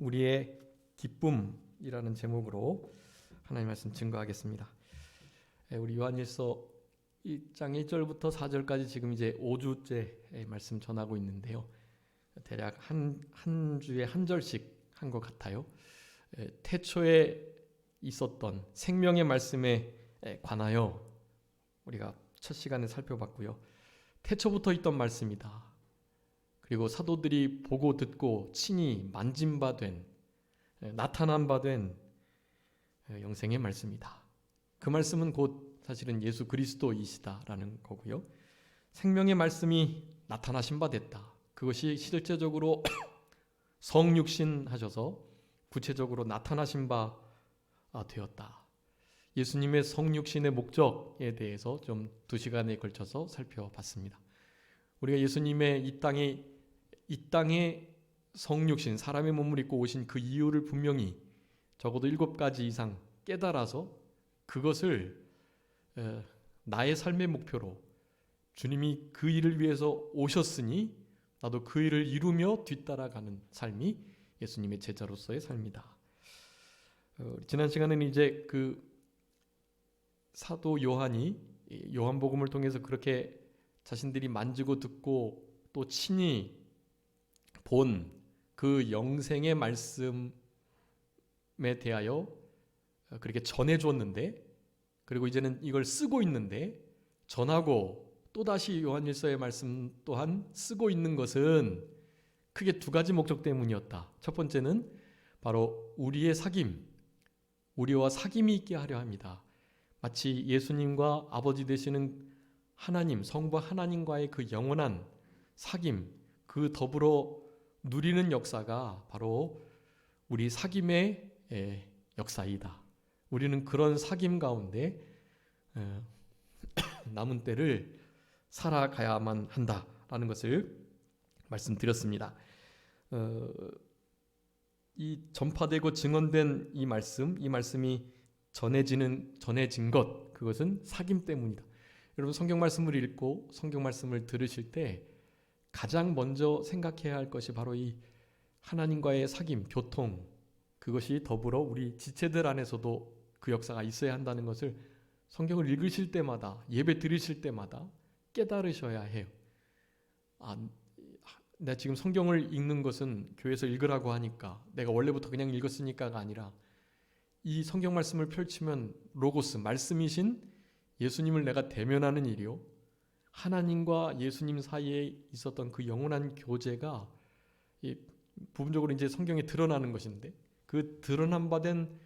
우리의 기쁨이라는 제목으로 하나님 말씀 증거하겠습니다. 우리 요한일서 1장 1절부터 4절까지 지금 이제 5주째 말씀 전하고 있는데요. 대략 한 주에 한 절씩 한 것 같아요. 태초에 있었던 생명의 말씀에 관하여 우리가 첫 시간에 살펴봤고요. 태초부터 있던 말씀이다. 그리고 사도들이 보고 듣고 친히 만진 바 된, 나타난 바 된 영생의 말씀이다. 그 말씀은 곧 사실은 예수 그리스도이시다라는 거고요. 생명의 말씀이 나타나신 바 됐다. 그것이 실제적으로 성육신 하셔서 구체적으로 나타나신 바 되었다. 예수님의 성육신의 목적에 대해서 좀 2시간에 걸쳐서 살펴봤습니다. 우리가 예수님의 이 땅에 성육신, 사람의 몸을 입고 오신 그 이유를 분명히 적어도 7가지 이상 깨달아서 그것을 나의 삶의 목표로 주님이 그 일을 위해서 오셨으니 나도 그 일을 이루며 뒤따라가는 삶이 예수님의 제자로서의 삶이다. 지난 시간에는 이제 그 사도 요한이 요한복음을 통해서 그렇게 자신들이 만지고 듣고 또 친히 본 그 영생의 말씀에 대하여 그렇게 전해줬는데, 그리고 이제는 이걸 쓰고 있는데, 전하고 또다시 요한일서의 말씀 또한 쓰고 있는 것은 크게 2가지 목적 때문이었다. 첫 번째는 바로 우리의 사귐, 우리와 사귐이 있게 하려 합니다. 마치 예수님과 아버지 되시는 하나님, 성부 하나님과의 그 영원한 사귐, 그 더불어 누리는 역사가 바로 우리 사귐의 역사이다. 우리는 그런 사귐 가운데 남은 때를 살아가야만 한다라는 것을 말씀드렸습니다. 이 전파되고 증언된 이 말씀이 전해진 것, 그것은 사귐 때문이다. 여러분, 성경 말씀을 읽고 성경 말씀을 들으실 때 가장 먼저 생각해야 할 것이 바로 이 하나님과의 사귐, 교통, 그것이 더불어 우리 지체들 안에서도 그 역사가 있어야 한다는 것을 성경을 읽으실 때마다, 예배 드리실 때마다 깨달으셔야 해요. 내가 지금 성경을 읽는 것은 교회에서 읽으라고 하니까, 내가 원래부터 그냥 읽었으니까가 아니라 이 성경 말씀을 펼치면 로고스, 말씀이신 예수님을 내가 대면하는 일이요, 하나님과 예수님 사이에 있었던 그 영원한 교제가 부분적으로 이제 성경에 드러나는 것인데, 그 드러난 바 된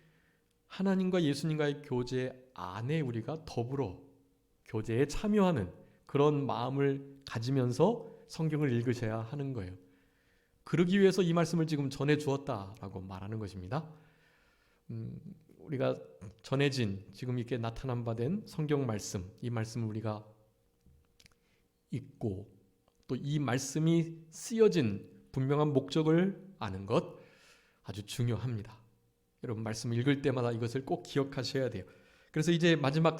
하나님과 예수님과의 교제 안에 우리가 더불어 교제에 참여하는 그런 마음을 가지면서 성경을 읽으셔야 하는 거예요. 그러기 위해서 이 말씀을 지금 전해 주었다라고 말하는 것입니다. 우리가 전해진, 지금 이렇게 나타난 바 된 성경 말씀, 이 말씀을 우리가 읽고 또 이 말씀이 쓰여진 분명한 목적을 아는 것 아주 중요합니다. 여러분, 말씀을 읽을 때마다 이것을 꼭 기억하셔야 돼요. 그래서 이제 마지막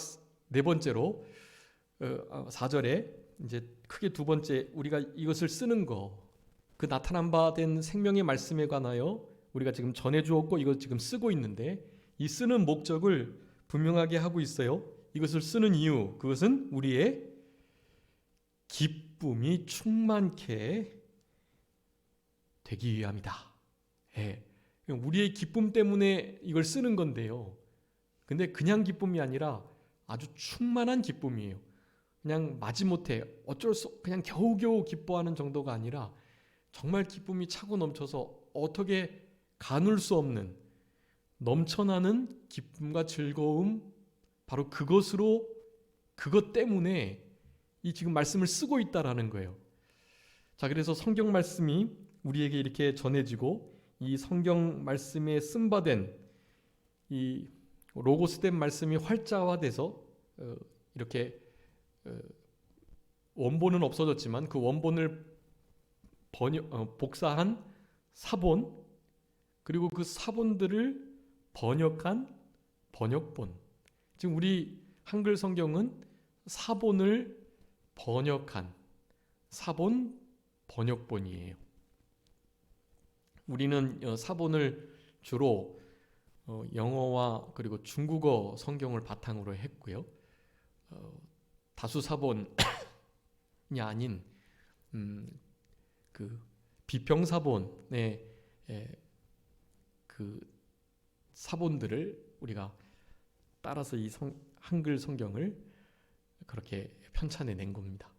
4번째로 4절에 이제 크게 2번째, 우리가 이것을 쓰는 거, 그 나타난 바 된 생명의 말씀에 관하여 우리가 지금 전해 주었고 이것 지금 쓰고 있는데, 이 쓰는 목적을 분명하게 하고 있어요. 이것을 쓰는 이유, 그것은 우리의 기쁨이 충만케 되기 위함이다. 우리의 기쁨 때문에 이걸 쓰는 건데요. 근데 그냥 기쁨이 아니라 아주 충만한 기쁨이에요. 그냥 마지못해 그냥 겨우겨우 기뻐하는 정도가 아니라 정말 기쁨이 차고 넘쳐서 어떻게 가눌 수 없는 넘쳐나는 기쁨과 즐거움, 바로 그것 때문에 이 지금 말씀을 쓰고 있다라는 거예요. 자, 그래서 성경 말씀이 우리에게 이렇게 전해지고, 이 성경 말씀에 쓴바된 이 로고스된 말씀이 활자화돼서 이렇게 원본은 없어졌지만 그 원본을 복사한 사본, 그리고 그 사본들을 번역한 번역본. 지금 우리 한글 성경은 사본을 번역한 사본 번역본이에요. 우리는 사본을 주로 영어와 그리고 중국어 성경을 바탕으로 했고요. 다수 사본이 아닌 그 비평사본의 그 사본들을 우리가 따라서 이 한글 성경을 그렇게 편찬해 낸 겁니다.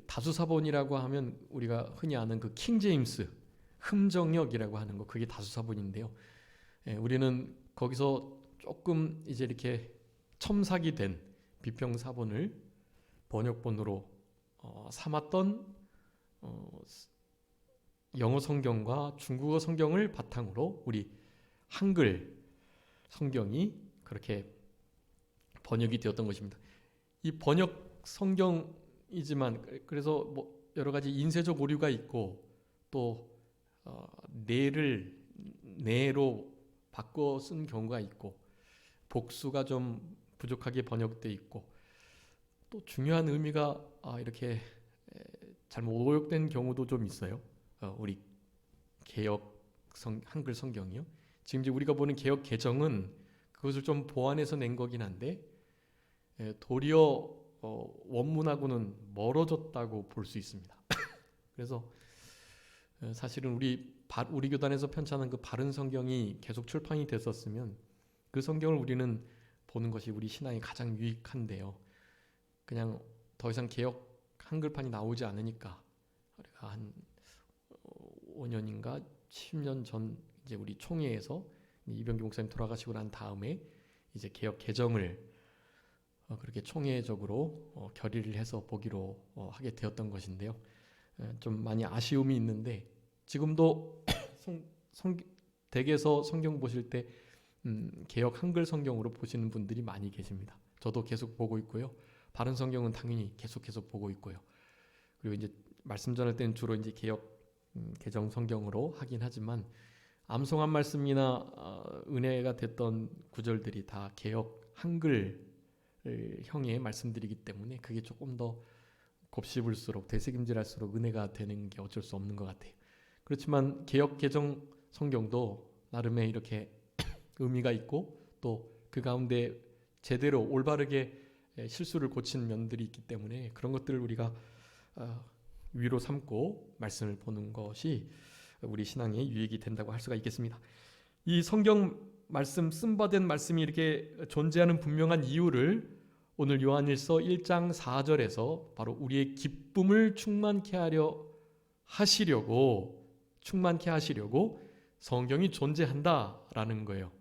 다수 사본이라고 하면 우리가 흔히 아는 그 킹제임스 흠정역이라고 하는 거, 그게 다수 사본인데요. 우리는 거기서 조금 이제 이렇게 첨삭이 된 비평 사본을 번역본으로 삼았던 영어 성경과 중국어 성경을 바탕으로 우리 한글 성경이 그렇게 번역이 되었던 것입니다. 이 번역 성경이지만 그래서 뭐 여러 가지 인쇄적 오류가 있고 또 내로 바꿔 쓴 경우가 있고 복수가 좀 부족하게 번역돼 있고 또 중요한 의미가 이렇게 잘못 오역된 경우도 좀 있어요. 우리 개역 한글 성경이요. 지금 이제 우리가 보는 개역 개정은 그것을 좀 보완해서 낸 거긴 한데 도리어 원문하고는 멀어졌다고 볼 수 있습니다. 그래서 사실은 우리 교단에서 편찬한 그 바른 성경이 계속 출판이 됐었으면 그 성경을 우리는 보는 것이 우리 신앙에 가장 유익한데요. 그냥 더 이상 개역 한글판이 나오지 않으니까 우리가 한 5년인가 10년 전 이제 우리 총회에서 이병기 목사님 돌아가시고 난 다음에 이제 개역 개정을 그렇게 총회적으로 결의를 해서 보기로 하게 되었던 것인데요. 좀 많이 아쉬움이 있는데 지금도 댁에서 성경 보실 때 개역 한글 성경으로 보시는 분들이 많이 계십니다. 저도 계속 보고 있고요. 바른 성경은 당연히 계속해서 보고 있고요. 그리고 이제 말씀 전할 때는 주로 이제 개역 개정 성경으로 하긴 하지만 암송한 말씀이나 은혜가 됐던 구절들이 다 개역 한글 형의 말씀들이기 때문에 그게 조금 더 곱씹을수록 되새김질할수록 은혜가 되는 게 어쩔 수 없는 것 같아요. 그렇지만 개역 개정 성경도 나름의 이렇게 의미가 있고 또 그 가운데 제대로 올바르게 실수를 고친 면들이 있기 때문에 그런 것들을 우리가 위로 삼고 말씀을 보는 것이 우리 신앙에 유익이 된다고 할 수가 있겠습니다. 이 성경 말씀 쓴바된 말씀이 이렇게 존재하는 분명한 이유를 오늘 요한일서 1장 4절에서 바로 우리의 기쁨을 충만케 하시려고 성경이 존재한다라는 거예요.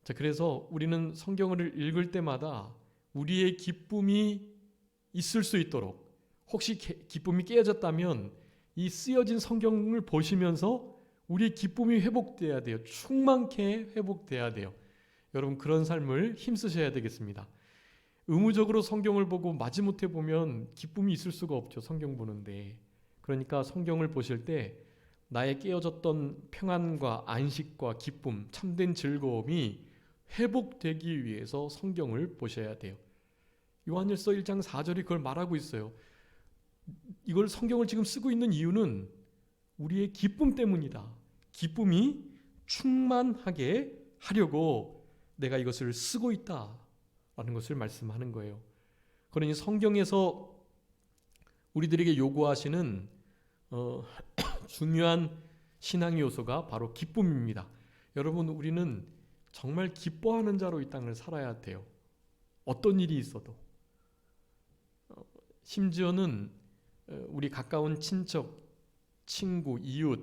자, 그래서 우리는 성경을 읽을 때마다 우리의 기쁨이 있을 수 있도록 혹시 기쁨이 깨어졌다면 이 쓰여진 성경을 보시면서 우리의 기쁨이 회복돼야 돼요. 충만케 회복돼야 돼요. 여러분 그런 삶을 힘쓰셔야 되겠습니다. 의무적으로 성경을 보고 마지못해 보면 기쁨이 있을 수가 없죠. 성경 보는데. 그러니까 성경을 보실 때 나의 깨어졌던 평안과 안식과 기쁨, 참된 즐거움이 회복되기 위해서 성경을 보셔야 돼요. 요한일서 1장 4절이 그걸 말하고 있어요. 이걸 성경을 지금 쓰고 있는 이유는 우리의 기쁨 때문이다. 기쁨이 충만하게 하려고 내가 이것을 쓰고 있다라는 것을 말씀하는 거예요. 그러니 성경에서 우리들에게 요구하시는 중요한 신앙의 요소가 바로 기쁨입니다. 여러분 우리는 정말 기뻐하는 자로 이 땅을 살아야 돼요. 어떤 일이 있어도. 심지어는 우리 가까운 친척, 친구, 이웃,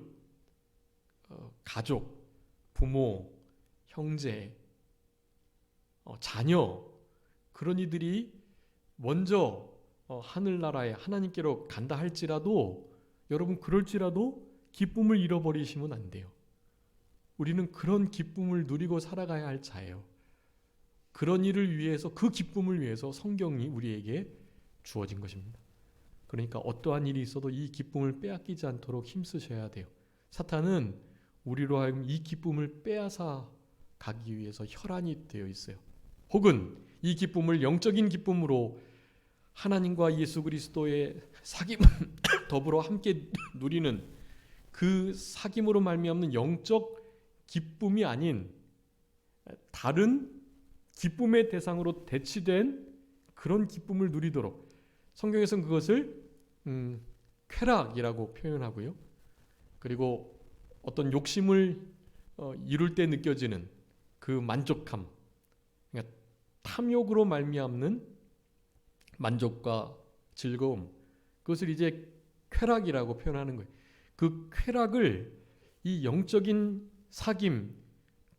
가족, 부모, 형제, 자녀 그런 이들이 먼저 하늘나라에 하나님께로 간다 할지라도 여러분 그럴지라도 기쁨을 잃어버리시면 안 돼요. 우리는 그런 기쁨을 누리고 살아가야 할 자예요. 그런 일을 위해서 그 기쁨을 위해서 성경이 우리에게 주어진 것입니다. 그러니까 어떠한 일이 있어도 이 기쁨을 빼앗기지 않도록 힘쓰셔야 돼요. 사탄은 우리로 하여금 이 기쁨을 빼앗아 가기 위해서 혈안이 되어 있어요. 혹은 이 기쁨을 영적인 기쁨으로 하나님과 예수 그리스도의 사귐을 더불어 함께 누리는 그 사귐으로 말미암는 영적 기쁨이 아닌 다른 기쁨의 대상으로 대치된 그런 기쁨을 누리도록 성경에서는 그것을 쾌락이라고 표현하고요. 그리고 어떤 욕심을 이룰 때 느껴지는 그 만족함, 그러니까 탐욕으로 말미암는 만족과 즐거움, 그것을 이제 쾌락이라고 표현하는 거예요. 그 쾌락을 이 영적인 사귐,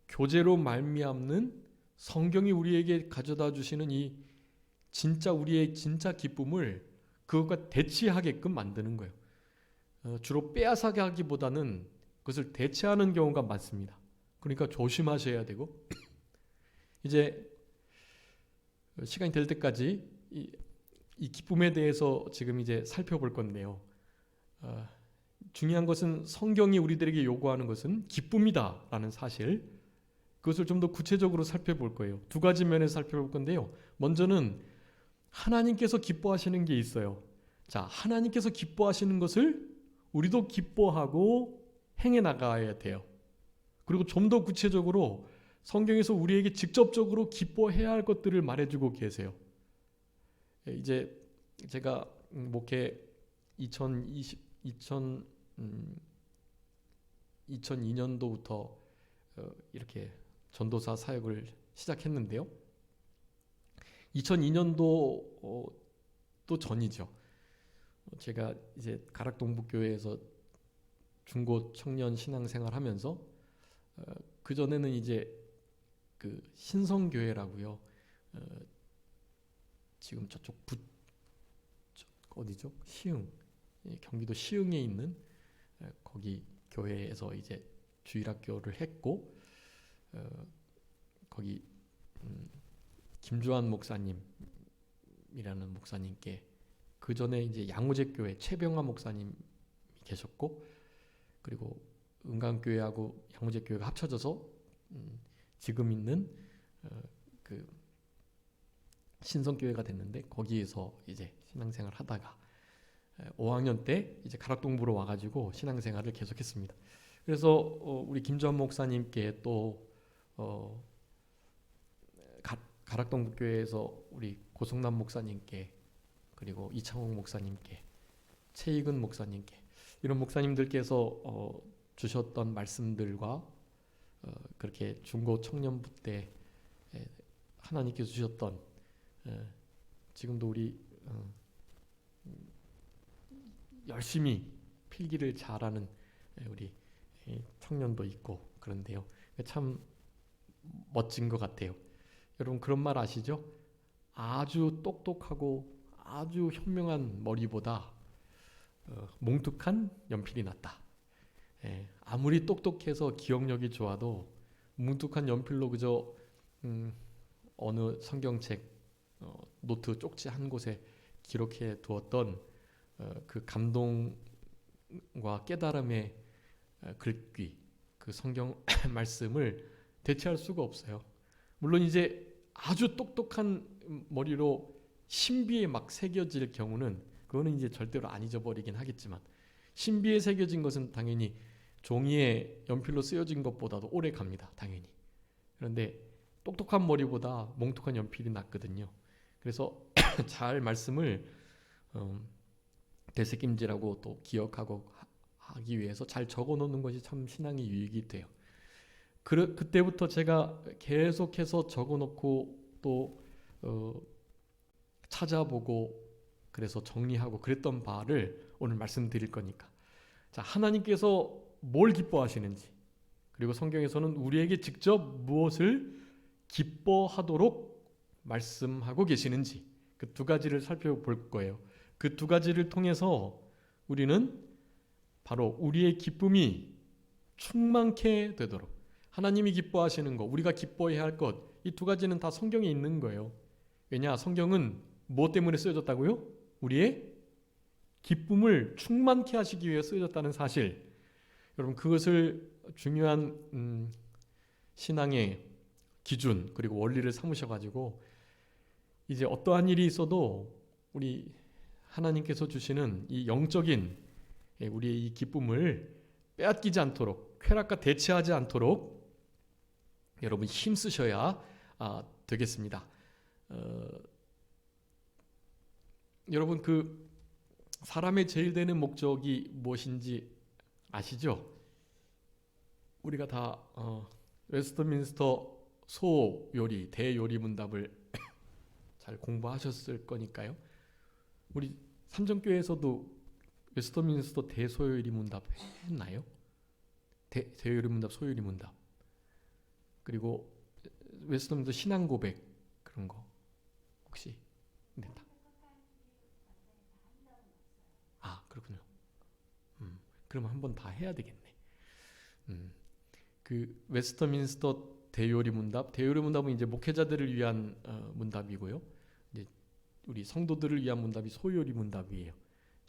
교제로 말미암는 성경이 우리에게 가져다 주시는 이 진짜 우리의 진짜 기쁨을 그것과 대치하게끔 만드는 거예요. 주로 빼앗아게 하기보다는 그것을 대체하는 경우가 많습니다. 그러니까 조심하셔야 되고 이제 시간이 될 때까지 이 기쁨에 대해서 지금 이제 살펴볼 건데요. 중요한 것은 성경이 우리들에게 요구하는 것은 기쁨이다라는 사실, 그것을 좀 더 구체적으로 살펴볼 거예요. 두 가지 면에서 살펴볼 건데요. 먼저는 하나님께서 기뻐하시는 게 있어요. 자, 하나님께서 기뻐하시는 것을 우리도 기뻐하고 행해 나가야 돼요. 그리고 좀 더 구체적으로 성경에서 우리에게 직접적으로 기뻐해야 할 것들을 말해주고 계세요. 이제 제가 목회 2002년도부터 이렇게 전도사 사역을 시작했는데요. 2002년도 또 전이죠. 제가 이제 가락동북교회에서 중고 청년 신앙생활 하면서 그 전에는 이제 그 신성교회라고요. 지금 저쪽 어디죠? 시흥, 경기도 시흥에 있는 거기 교회에서 이제 주일학교를 했고 거기 김주환 목사님이라는 목사님께 그 전에 이제 양우제 교회 최병화 목사님이 계셨고 그리고 은강교회하고 양우제 교회가 합쳐져서 지금 있는 그 신성교회가 됐는데 거기에서 이제 신앙생활 하다가 5학년 때 이제 가락동부로 와가지고 신앙생활을 계속했습니다. 그래서 우리 김주환 목사님께 또 가락동부교회에서 우리 고성남 목사님께 그리고 이창홍 목사님께 최익은 목사님께 이런 목사님들께서 주셨던 말씀들과 그렇게 중고 청년부 때 하나님께서 주셨던 지금도 우리 열심히 필기를 잘하는 우리 청년도 있고 그런데요. 참 멋진 것 같아요. 여러분 그런 말 아시죠? 아주 똑똑하고 아주 현명한 머리보다 뭉툭한 연필이 낫다. 아무리 똑똑해서 기억력이 좋아도 뭉툭한 연필로 그저 어느 성경책 노트 쪽지 한 곳에 기록해 두었던 그 감동과 깨달음의 글귀, 그 성경 말씀을 대체할 수가 없어요. 물론 이제 아주 똑똑한 머리로 신비에 막 새겨질 경우는 그거는 이제 절대로 안 잊어버리긴 하겠지만 신비에 새겨진 것은 당연히 종이에 연필로 쓰여진 것보다도 오래 갑니다. 당연히. 그런데 똑똑한 머리보다 몽툭한 연필이 낫거든요. 그래서 잘 말씀을 되새김질하고 또 기억하고 하기 위해서 잘 적어놓는 것이 참 신앙의 유익이 돼요. 그때부터 제가 계속해서 적어놓고 또 찾아보고 그래서 정리하고 그랬던 바를 오늘 말씀드릴 거니까. 자, 하나님께서 뭘 기뻐하시는지 그리고 성경에서는 우리에게 직접 무엇을 기뻐하도록 말씀하고 계시는지 그 두 가지를 살펴볼 거예요. 그 두 가지를 통해서 우리는 바로 우리의 기쁨이 충만케 되도록 하나님이 기뻐하시는 것, 우리가 기뻐해야 할 것, 이 두 가지는 다 성경에 있는 거예요. 왜냐? 성경은 무엇 때문에 쓰여졌다고요? 우리의 기쁨을 충만케 하시기 위해 쓰여졌다는 사실. 여러분 그것을 중요한 신앙의 기준 그리고 원리를 삼으셔가지고 이제 어떠한 일이 있어도 우리 하나님께서 주시는 이 영적인 우리의 이 기쁨을 빼앗기지 않도록, 쾌락과 대치하지 않도록 여러분 힘쓰셔야 되겠습니다. 여러분 그 사람의 제일 되는 목적이 무엇인지 아시죠? 우리가 다 웨스트민스터 소요리 대요리 문답을 잘 공부하셨을 거니까요. 우리 삼정교회에서도 웨스트민스터 대소요리 문답 했나요? 대요리 문답, 소요리 문답. 그리고 웨스트민스터 신앙 고백 그런 거 혹시 냈다? 그렇군요. 그러면 한번 다 해야 되겠네. 그 웨스트민스터 대요리 문답, 대요리 문답은 이제 목회자들을 위한 문답이고요. 이제 우리 성도들을 위한 문답이 소요리 문답이에요.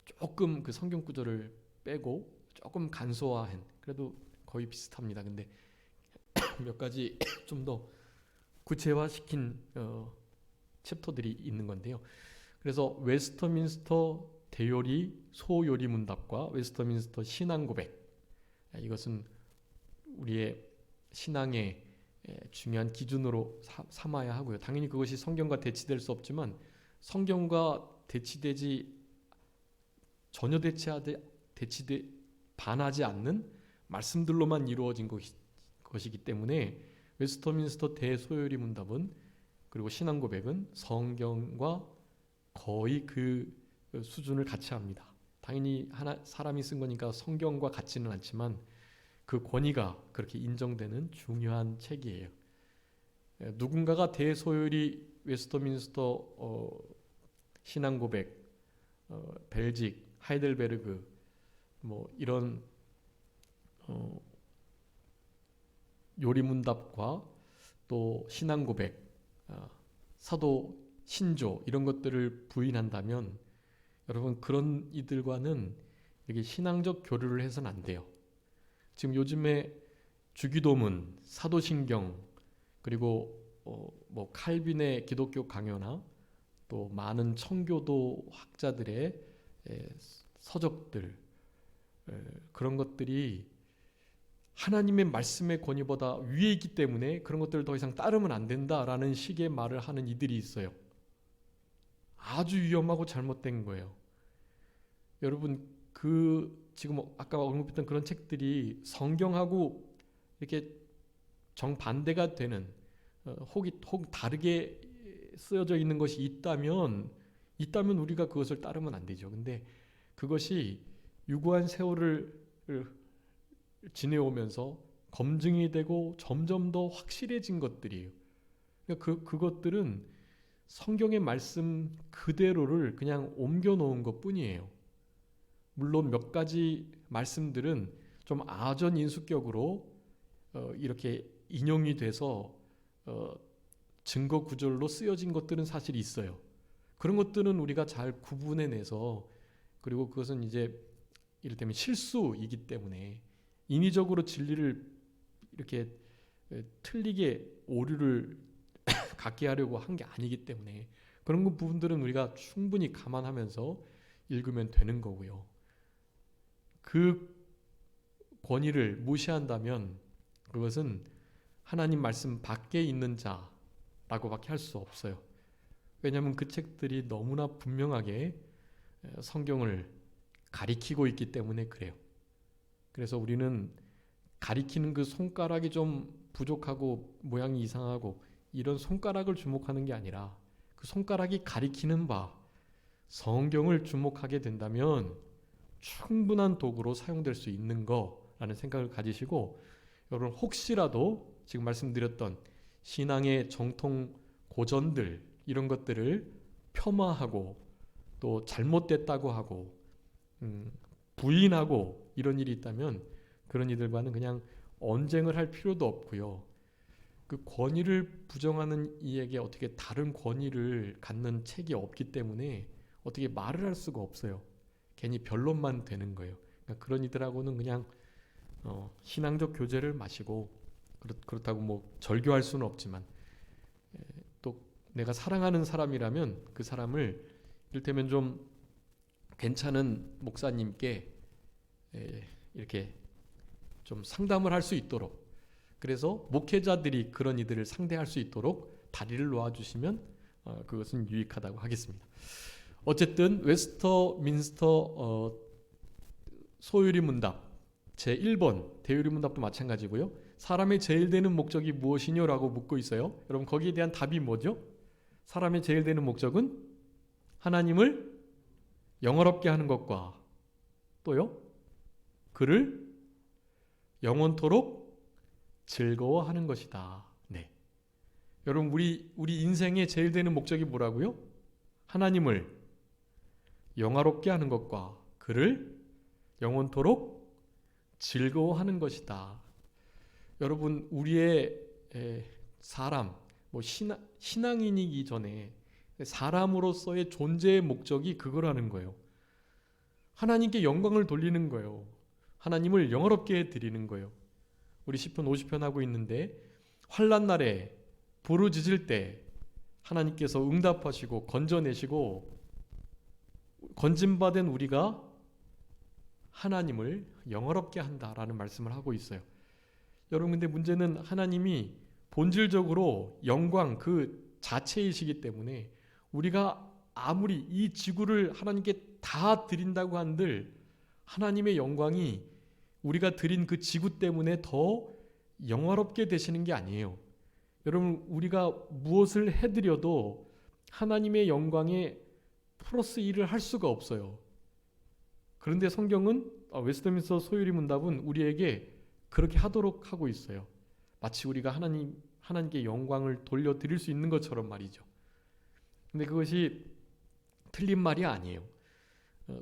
조금 그 성경 구절을 빼고 조금 간소화한, 그래도 거의 비슷합니다. 근데 몇 가지 좀 더 구체화시킨 챕터들이 있는 건데요. 그래서 웨스트민스터 대요리 소요리 문답과 웨스트민스터 신앙 고백, 이것은 우리의 신앙의 중요한 기준으로 삼아야 하고요. 당연히 그것이 성경과 대치될 수 없지만 성경과 전혀 반하지 않는 말씀들로만 이루어진 것이기 때문에 웨스트민스터 대소요리 문답은, 그리고 신앙 고백은 성경과 거의 그 수준을 같이 합니다. 당연히 사람이 쓴 거니까 성경과 같지는 않지만 그 권위가 그렇게 인정되는 중요한 책이에요. 누군가가 대소요리 웨스트민스터 신앙 고백, 벨직, 하이델베르그 뭐 이런 요리 문답과 또 신앙 고백, 사도 신조 이런 것들을 부인한다면 여러분 그런 이들과는 이렇게 신앙적 교류를 해서는 안 돼요. 지금 요즘에 주기도문, 사도신경, 그리고 뭐 칼빈의 기독교 강요나 또 많은 청교도 학자들의 서적들, 그런 것들이 하나님의 말씀의 권위보다 위에 있기 때문에 그런 것들을 더 이상 따르면 안 된다라는 식의 말을 하는 이들이 있어요. 아주 위험하고 잘못된 거예요. 여러분 지금 아까 언급했던 그런 책들이 성경하고 이렇게 정반대가 되는 혹 다르게 쓰여져 있는 것이 있다면 우리가 그것을 따르면 안 되죠. 근데 그것이 유구한 세월을 지내오면서 검증이 되고 점점 더 확실해진 것들이에요. 그러니까 그것들은 성경의 말씀 그대로를 그냥 옮겨 놓은 것 뿐이에요. 물론 몇 가지 말씀들은 좀 아전 인수격으로 이렇게 인용이 돼서 증거 구절로 쓰여진 것들은 사실 있어요. 그런 것들은 우리가 잘 구분해내서, 그리고 그것은 이제 이를테면 실수이기 때문에 인위적으로 진리를 이렇게 틀리게 오류를 갖게 하려고 한 게 아니기 때문에 그런 부분들은 우리가 충분히 감안하면서 읽으면 되는 거고요. 그 권위를 무시한다면 그것은 하나님 말씀 밖에 있는 자라고밖에 할 수 없어요. 왜냐하면 그 책들이 너무나 분명하게 성경을 가리키고 있기 때문에 그래요. 그래서 우리는 가리키는 그 손가락이 좀 부족하고 모양이 이상하고 이런 손가락을 주목하는 게 아니라 그 손가락이 가리키는 바 성경을 주목하게 된다면 충분한 도구로 사용될 수 있는 거라는 생각을 가지시고, 여러분 혹시라도 지금 말씀드렸던 신앙의 정통 고전들 이런 것들을 폄하하고 또 잘못됐다고 하고 부인하고 이런 일이 있다면 그런 이들과는 그냥 언쟁을 할 필요도 없고요. 그 권위를 부정하는 이에게 어떻게 다른 권위를 갖는 책이 없기 때문에 어떻게 말을 할 수가 없어요. 괜히 변론만 되는 거예요. 그러니까 그런 이들하고는 그냥 신앙적 교제를 마시고, 그렇다고 뭐 절교할 수는 없지만 또 내가 사랑하는 사람이라면 그 사람을 이를테면 좀 괜찮은 목사님께 이렇게 좀 상담을 할 수 있도록, 그래서 목회자들이 그런 이들을 상대할 수 있도록 다리를 놓아주시면 그것은 유익하다고 하겠습니다. 어쨌든 웨스터민스터 소유리 문답 제1번 대유리 문답도 마찬가지고요. 사람의 제일 되는 목적이 무엇이뇨? 라고 묻고 있어요. 여러분 거기에 대한 답이 뭐죠? 사람의 제일 되는 목적은 하나님을 영화롭게 하는 것과 또요, 그를 영원토록 즐거워하는 것이다. 네. 여러분 우리 인생의 제일 되는 목적이 뭐라고요? 하나님을 영화롭게 하는 것과 그를 영원토록 즐거워하는 것이다. 여러분 우리의 사람, 신앙인이기 전에 사람으로서의 존재의 목적이 그거라는 거예요. 하나님께 영광을 돌리는 거예요. 하나님을 영화롭게 드리는 거예요. 우리 시편 50편 하고 있는데 환난 날에 부르짖을 때 하나님께서 응답하시고 건져내시고 건짐받은 우리가 하나님을 영화롭게 한다라는 말씀을 하고 있어요. 여러분 근데 문제는 하나님이 본질적으로 영광 그 자체이시기 때문에 우리가 아무리 이 지구를 하나님께 다 드린다고 한들 하나님의 영광이 우리가 드린 그 지구 때문에 더 영화롭게 되시는 게 아니에요. 여러분 우리가 무엇을 해드려도 하나님의 영광에 플러스 1을 할 수가 없어요. 그런데 성경은 웨스터민스터 소유리 문답은 우리에게 그렇게 하도록 하고 있어요. 마치 우리가 하나님께 영광을 돌려드릴 수 있는 것처럼 말이죠. 근데 그것이 틀린 말이 아니에요.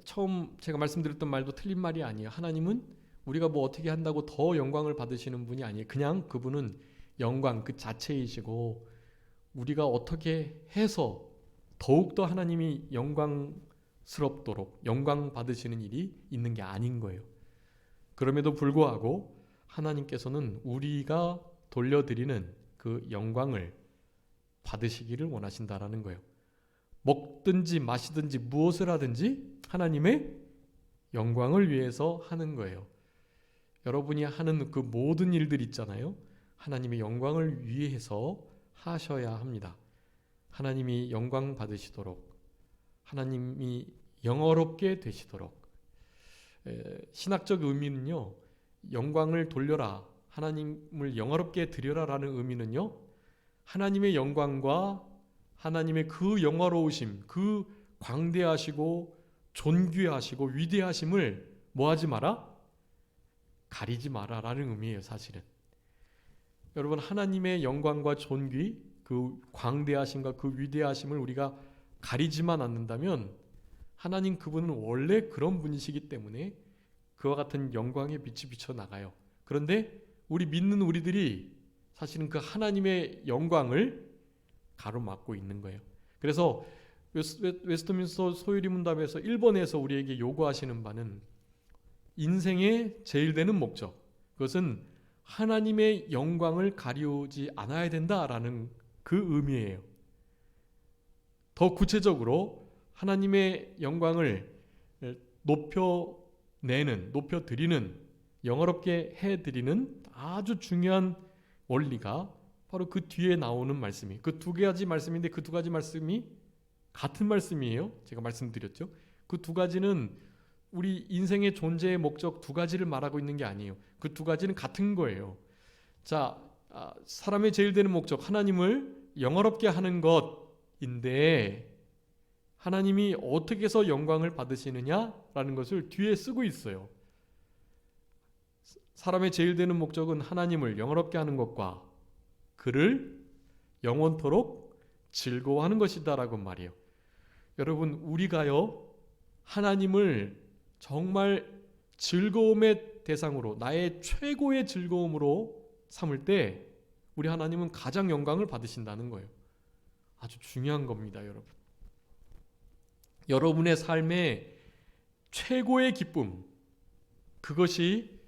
처음 제가 말씀드렸던 말도 틀린 말이 아니에요. 하나님은 우리가 뭐 어떻게 한다고 더 영광을 받으시는 분이 아니에요. 그냥 그분은 영광 그 자체이시고 우리가 어떻게 해서 더욱더 하나님이 영광스럽도록 영광 받으시는 일이 있는 게 아닌 거예요. 그럼에도 불구하고 하나님께서는 우리가 돌려드리는 그 영광을 받으시기를 원하신다라는 거예요. 먹든지 마시든지 무엇을 하든지 하나님의 영광을 위해서 하는 거예요. 여러분이 하는 그 모든 일들 있잖아요. 하나님의 영광을 위해서 하셔야 합니다. 하나님이 영광 받으시도록, 하나님이 영어롭게 되시도록. 신학적 의미는요, 영광을 돌려라, 하나님을 영어롭게 드려라라는 의미는요, 하나님의 영광과 하나님의 그 영화로우심, 그 광대하시고 존귀하시고 위대하심을 뭐하지 마라? 가리지 마라라는 의미예요. 사실은 여러분 하나님의 영광과 존귀, 그 광대하심과 그 위대하심을 우리가 가리지만 않는다면 하나님 그분은 원래 그런 분이시기 때문에 그와 같은 영광의 빛이 비쳐나가요. 그런데 우리 믿는 우리들이 사실은 그 하나님의 영광을 가로막고 있는 거예요. 그래서 웨스터민스터 소유리 문답에서 1번에서 우리에게 요구하시는 바는 인생의 제일 되는 목적, 그것은 하나님의 영광을 가리우지 않아야 된다라는 그 의미예요. 더 구체적으로 하나님의 영광을 높여드리는, 영어롭게 해드리는 아주 중요한 원리가 바로 그 뒤에 나오는 말씀이, 그 두 가지 말씀인데 그 두 가지 말씀이 같은 말씀이에요. 제가 말씀드렸죠. 그 두 가지는 우리 인생의 존재의 목적 두 가지를 말하고 있는 게 아니에요. 그 두 가지는 같은 거예요. 자, 사람의 제일 되는 목적, 하나님을 영어롭게 하는 것인데 하나님이 어떻게 해서 영광을 받으시느냐라는 것을 뒤에 쓰고 있어요. 사람의 제일 되는 목적은 하나님을 영어롭게 하는 것과 그를 영원토록 즐거워하는 것이다라고 말이에요. 여러분 우리가요 하나님을 정말 즐거움의 대상으로, 나의 최고의 즐거움으로 삼을 때 우리 하나님은 가장 영광을 받으신다는 거예요. 아주 중요한 겁니다. 여러분의 삶의 최고의 기쁨, 그것이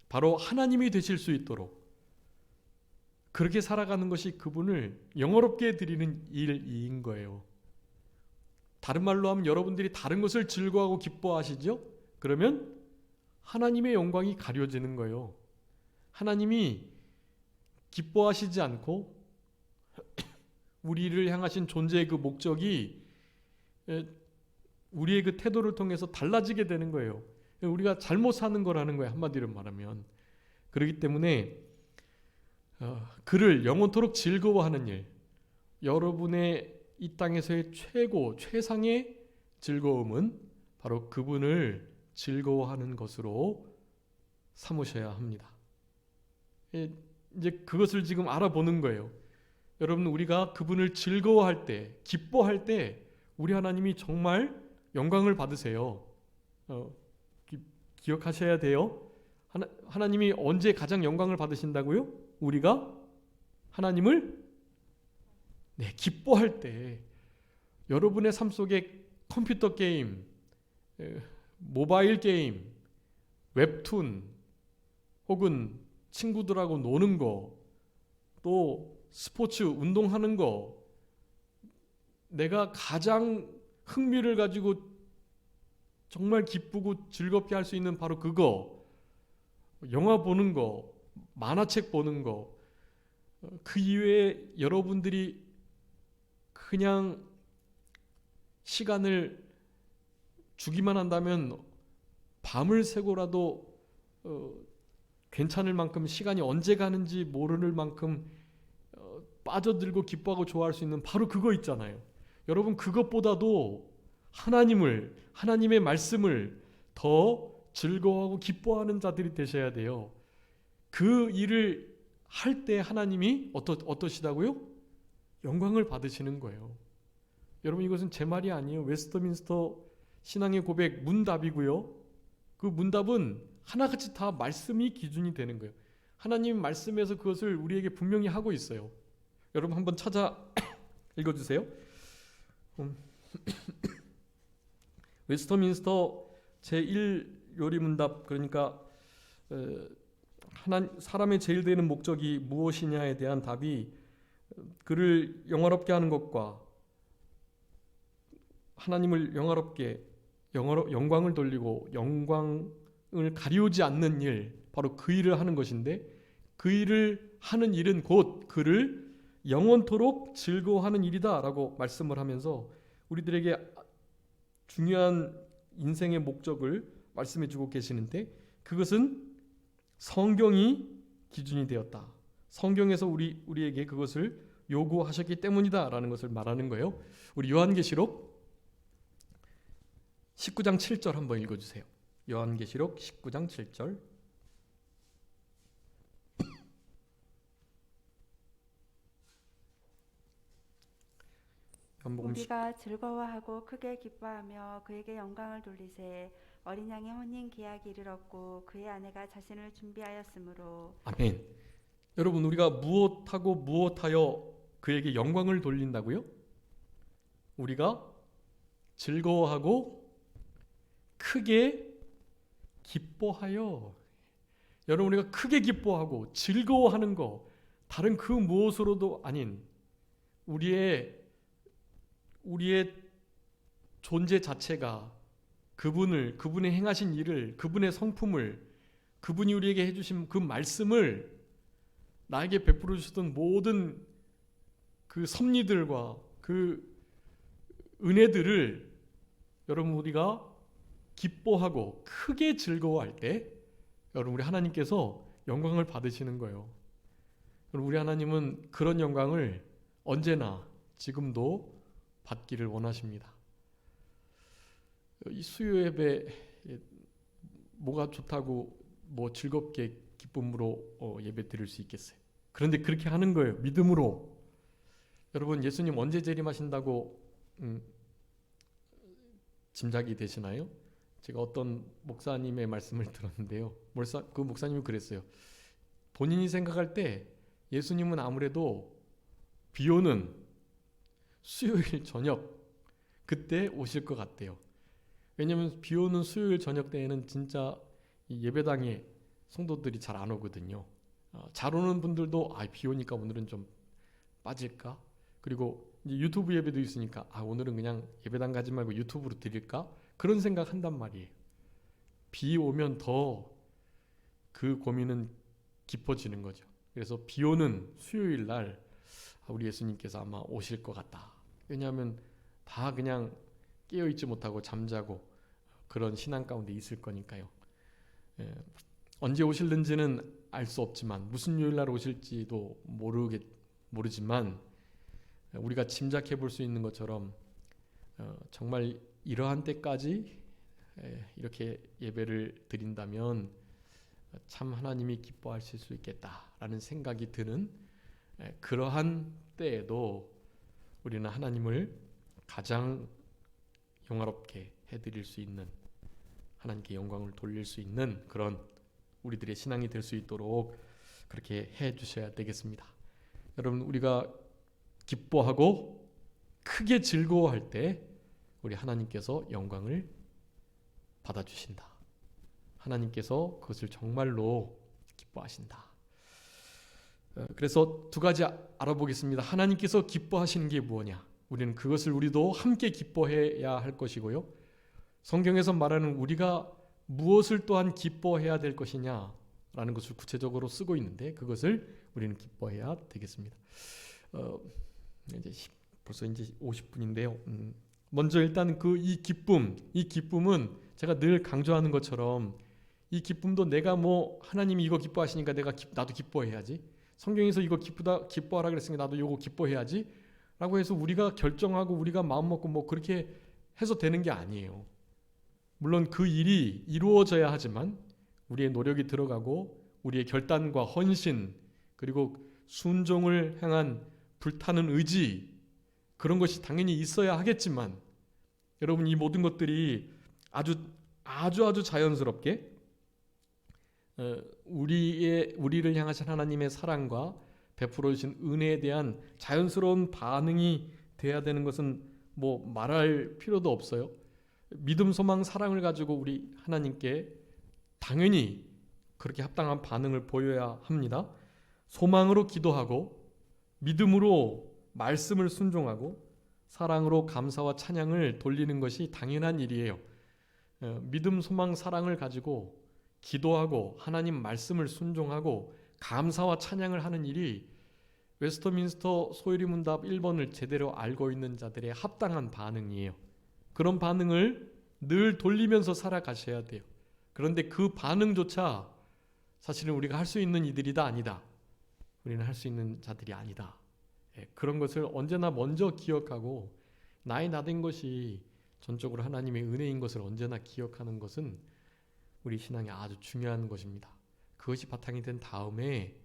바로 하나님이 되실 수 있도록 그렇게 살아가는 것이 그분을 영어롭게 드리는 일인 거예요. 다른 말로 하면 여러분들이 다른 것을 즐거워하고 기뻐하시죠? 그러면 하나님의 영광이 가려지는 거예요. 하나님이 기뻐하시지 않고 우리를 향하신 존재의 그 목적이 우리의 그 태도를 통해서 달라지게 되는 거예요. 우리가 잘못 사는 거라는 거예요. 한마디로 말하면. 그렇기 때문에 그를 영원토록 즐거워하는 일, 여러분의 이 땅에서의 최고 최상의 즐거움은 바로 그분을 즐거워하는 것으로 삼으셔야 합니다. 이제 그것을 지금 알아보는 거예요. 여러분, 우리가 그분을 즐거워할 때, 기뻐할 때 우리 하나님이 정말 영광을 받으세요. 기억하셔야 돼요. 하나님이 언제 가장 영광을 받으신다고요? 우리가 하나님을 기뻐할 때. 여러분의 삶 속에 컴퓨터 게임, 모바일 게임, 웹툰, 혹은 친구들하고 노는 거, 또 스포츠 운동하는 거, 내가 가장 흥미를 가지고 정말 기쁘고 즐겁게 할 수 있는 바로 그거, 영화 보는 거, 만화책 보는 거, 그 이외에 여러분들이 그냥 시간을 주기만 한다면 밤을 새고라도 괜찮을 만큼, 시간이 언제 가는지 모를 만큼 빠져들고 기뻐하고 좋아할 수 있는 바로 그거 있잖아요. 여러분, 그것보다도 하나님의 말씀을 더 즐거워하고 기뻐하는 자들이 되셔야 돼요. 그 일을 할 때 하나님이 어떠시다고요? 영광을 받으시는 거예요. 여러분, 이것은 제 말이 아니에요. 웨스터민스터 신앙의 고백 문답이고요. 그 문답은 하나같이 다 말씀이 기준이 되는 거예요. 하나님 말씀에서 그것을 우리에게 분명히 하고 있어요. 여러분, 한번 찾아 읽어주세요. 웨스터민스터 제1요리문답, 그러니까 사람의 제일 되는 목적이 무엇이냐에 대한 답이 그를 영화롭게 하는 것과 하나님을 영광을 돌리고 영광을 가리우지 않는 일, 바로 그 일을 하는 것인데, 그 일을 하는 일은 곧 그를 영원토록 즐거워하는 일이다 라고 말씀을 하면서 우리들에게 중요한 인생의 목적을 말씀해 주고 계시는데, 그것은 성경이 기준이 되었다. 성경에서 우리에게 그것을 요구하셨기 때문이다 라는 것을 말하는 거예요. 우리 요한계시록 19장 7절 한번 읽어주세요. 요한계시록 19장 7절. 우리가 즐거워하고 크게 기뻐하며 그에게 영광을 돌리세. 어린 양의 혼인 계약이 이르렀고 그의 아내가 자신을 준비하였으므로. 아멘. 여러분, 우리가 무엇하고 무엇하여 그에게 영광을 돌린다고요? 우리가 즐거워하고 크게 기뻐하여. 여러분, 우리가 크게 기뻐하고 즐거워하는 거, 다른 그 무엇으로도 아닌 우리의 존재 자체가 그분의 행하신 일을, 그분의 성품을, 그분이 우리에게 해주신 그 말씀을, 나에게 베풀어 주셨던 모든 그 섭리들과 그 은혜들을 여러분, 우리가 기뻐하고 크게 즐거워할 때 여러분, 우리 하나님께서 영광을 받으시는 거예요. 우리 하나님은 그런 영광을 언제나 지금도 받기를 원하십니다. 이 수요 예배 뭐가 좋다고 뭐 즐겁게 기쁨으로 예배 드릴 수 있겠어요? 그런데 그렇게 하는 거예요. 믿음으로. 여러분, 예수님 언제 재림하신다고 짐작이 되시나요? 제가 어떤 목사님의 말씀을 들었는데요. 그 목사님이 그랬어요. 본인이 생각할 때 예수님은 아무래도 비 오는 수요일 저녁 그때 오실 것 같대요. 왜냐하면 비 오는 수요일 저녁 때에는 진짜 이 예배당에 성도들이 잘 안 오거든요. 잘 오는 분들도 비 오니까 오늘은 좀 빠질까? 그리고 이제 유튜브 예배도 있으니까 오늘은 그냥 예배당 가지 말고 유튜브로 드릴까? 그런 생각 한단 말이에요. 비 오면 더 그 고민은 깊어지는 거죠. 그래서 비 오는 수요일 날 우리 예수님께서 아마 오실 것 같다. 왜냐하면 다 그냥 깨어있지 못하고 잠자고 그런 신앙 가운데 있을 거니까요. 언제 오실는지는 알 수 없지만 무슨 요일 날 오실지도 모르지만 우리가 짐작해 볼 수 있는 것처럼 정말 이러한 때까지 이렇게 예배를 드린다면 참 하나님이 기뻐하실 수 있겠다라는 생각이 드는 그러한 때에도 우리는 하나님을 가장 영화롭게 해드릴 수 있는, 하나님께 영광을 돌릴 수 있는 그런 우리들의 신앙이 될 수 있도록 그렇게 해주셔야 되겠습니다. 여러분, 우리가 기뻐하고 크게 즐거워할 때 우리 하나님께서 영광을 받아주신다. 하나님께서 그것을 정말로 기뻐하신다. 그래서 두 가지 알아보겠습니다. 하나님께서 기뻐하시는 게 뭐냐? 우리는 그것을 우리도 함께 기뻐해야 할 것이고요. 성경에서 말하는 우리가 무엇을 또한 기뻐해야 될 것이냐라는 것을 구체적으로 쓰고 있는데 그것을 우리는 기뻐해야 되겠습니다. 이제 벌써 이제 50분인데요. 먼저 일단 이 기쁨은 제가 늘 강조하는 것처럼 이 기쁨도 내가 하나님이 이거 기뻐하시니까 나도 기뻐해야지. 성경에서 이거 기뻐하라 그랬으니까 나도 이거 기뻐해야지. 라고 해서 우리가 결정하고 우리가 마음 먹고 그렇게 해서 되는 게 아니에요. 물론 그 일이 이루어져야 하지만 우리의 노력이 들어가고 우리의 결단과 헌신 그리고 순종을 향한 불타는 의지 그런 것이 당연히 있어야 하겠지만 여러분 이 모든 것들이 아주 자연스럽게 우리를 향하신 하나님의 사랑과 베풀어 주신 은혜에 대한 자연스러운 반응이 돼야 되는 것은 말할 필요도 없어요. 믿음, 소망, 사랑을 가지고 우리 하나님께 당연히 그렇게 합당한 반응을 보여야 합니다. 소망으로 기도하고 믿음으로 말씀을 순종하고 사랑으로 감사와 찬양을 돌리는 것이 당연한 일이에요. 믿음, 소망, 사랑을 가지고 기도하고 하나님 말씀을 순종하고 감사와 찬양을 하는 일이 웨스터민스터 소요리 문답 1번을 제대로 알고 있는 자들의 합당한 반응이에요. 그런 반응을 늘 돌리면서 살아가셔야 돼요. 그런데 그 반응조차 사실은 우리가 할 수 있는 이들이다 아니다. 우리는 할 수 있는 자들이 아니다. 그런 것을 언제나 먼저 기억하고 나의 나된 것이 전적으로 하나님의 은혜인 것을 언제나 기억하는 것은 우리 신앙에 아주 중요한 것입니다. 그것이 바탕이 된 다음에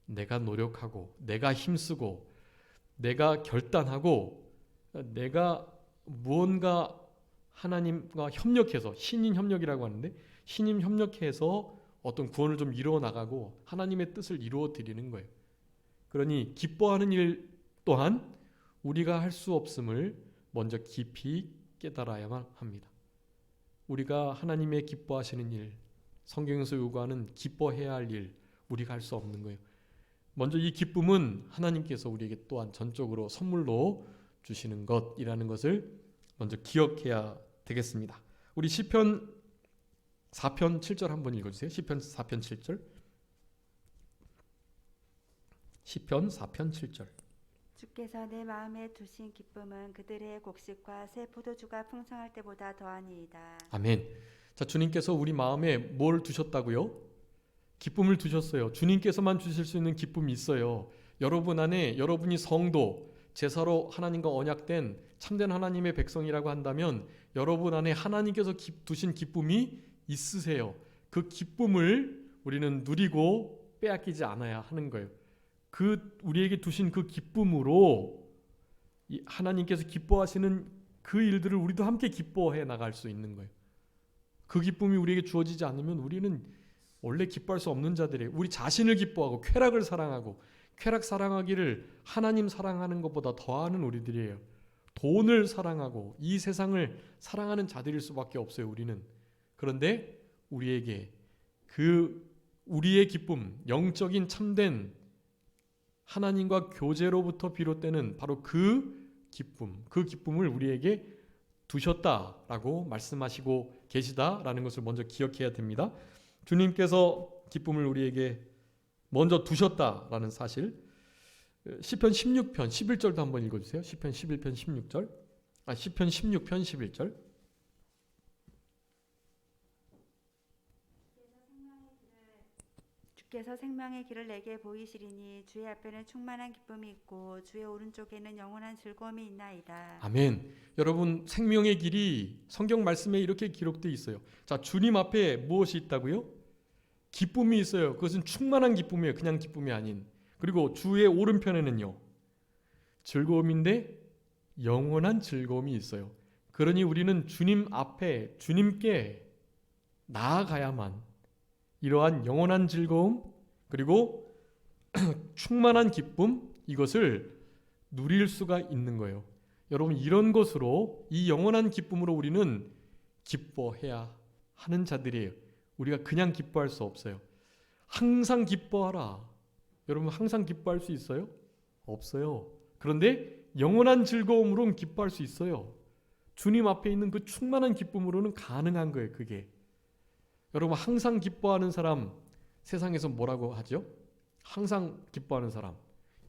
내가 노력하고 내가 힘쓰고 내가 결단하고 내가 무언가 하나님과 협력해서 신인 협력이라고 하는데 신인 협력해서 어떤 구원을 좀 이루어 나가고 하나님의 뜻을 이루어 드리는 거예요. 그러니 기뻐하는 일 또한 우리가 할 수 없음을 먼저 깊이 깨달아야만 합니다. 우리가 하나님의 기뻐하시는 일, 성경에서 요구하는 기뻐해야 할 일, 우리가 할 수 없는 거예요. 먼저 이 기쁨은 하나님께서 우리에게 또한 전적으로 선물로 주시는 것이라는 것을 먼저 기억해야 되겠습니다. 우리 시편 4편 7절 한번 읽어주세요. 시편 4편 7절. 시편 4편 7절. 주께서 내 마음에 두신 기쁨은 그들의 곡식과 새 포도주가 풍성할 때보다 더하니이다. 아멘. 자, 주님께서 우리 마음에 뭘 두셨다고요? 기쁨을 두셨어요. 주님께서만 주실 수 있는 기쁨이 있어요. 여러분 안에 여러분이 성도, 제사로 하나님과 언약된 참된 하나님의 백성이라고 한다면 여러분 안에 하나님께서 두신 기쁨이 있으세요. 그 기쁨을 우리는 누리고 빼앗기지 않아야 하는 거예요. 우리에게 두신 그 기쁨으로 하나님께서 기뻐하시는 그 일들을 우리도 함께 기뻐해 나갈 수 있는 거예요. 그 기쁨이 우리에게 주어지지 않으면 우리는 원래 기뻐할 수 없는 자들이에요. 우리 자신을 기뻐하고 쾌락을 사랑하고 쾌락 사랑하기를 하나님 사랑하는 것보다 더하는 우리들이에요. 돈을 사랑하고 이 세상을 사랑하는 자들일 수밖에 없어요. 우리는. 그런데 우리에게 우리의 기쁨, 영적인 참된 하나님과 교제로부터 비롯되는 바로 그 기쁨을 우리에게 두셨다라고 말씀하시고 계시다라는 것을 먼저 기억해야 됩니다. 주님께서 기쁨을 우리에게 먼저 두셨다라는 사실. 시편 16편 11절도 한번 읽어주세요. 시편 11편 16절. 시편 16편 11절. 주께서 생명의 길을 내게 보이시리니 주의 앞에는 충만한 기쁨이 있고 주의 오른쪽에는 영원한 즐거움이 있나이다. 아멘. 여러분, 생명의 길이 성경 말씀에 이렇게 기록되어 있어요. 자, 주님 앞에 무엇이 있다고요? 기쁨이 있어요. 그것은 충만한 기쁨이에요. 그냥 기쁨이 아닌. 그리고 주의 오른편에는요, 즐거움인데 영원한 즐거움이 있어요. 그러니 우리는 주님 앞에 주님께 나아가야만 이러한 영원한 즐거움 그리고 충만한 기쁨, 이것을 누릴 수가 있는 거예요. 여러분, 이런 것으로, 이 영원한 기쁨으로 우리는 기뻐해야 하는 자들이에요. 우리가 그냥 기뻐할 수 없어요. 항상 기뻐하라. 여러분, 항상 기뻐할 수 있어요? 없어요. 그런데 영원한 즐거움으로는 기뻐할 수 있어요. 주님 앞에 있는 그 충만한 기쁨으로는 가능한 거예요. 그게. 여러분, 항상 기뻐하는 사람 세상에서 뭐라고 하죠? 항상 기뻐하는 사람.